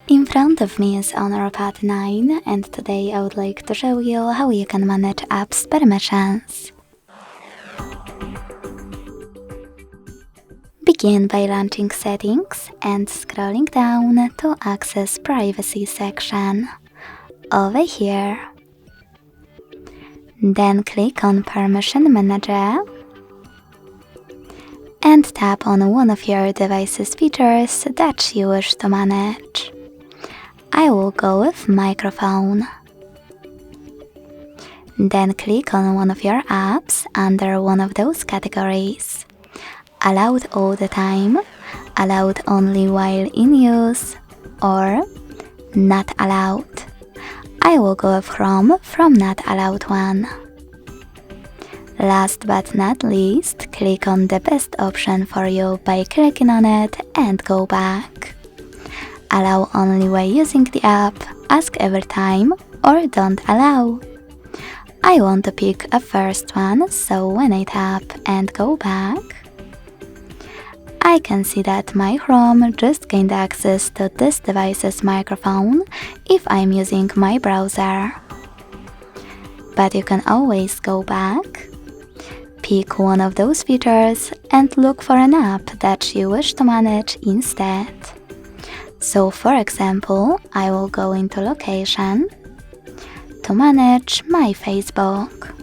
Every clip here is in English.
In front of me is Honor Pad 9, and today I would like to show you how you can manage apps permissions. Begin by launching Settings and scrolling down to access Privacy section, over here. Then click on Permission Manager and tap on one of your device's features that you wish to manage. I will go with microphone. Then click on one of your apps under one of those categories. Allowed all the time, allowed only while in use, or not allowed. I will go with Chrome from not allowed one. Last but not least, click on the best option for you by clicking on it and go back. Allow only while using the app, ask every time, or don't allow. I want to pick a first one, so when I tap and go back, I can see that my Chrome just gained access to this device's microphone if I'm using my browser. But you can always go back, pick one of those features, and look for an app that you wish to manage instead. So for example, I will go into Location to manage my Facebook.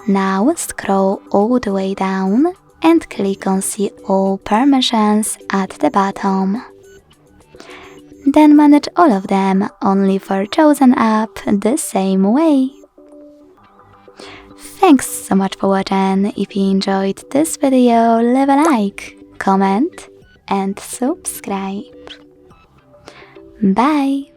Now scroll all the way down and click on See All Permissions at the bottom. Then manage all of them only for chosen app the same way. Thanks so much for watching. If you enjoyed this video, leave a like, comment and subscribe. Bye!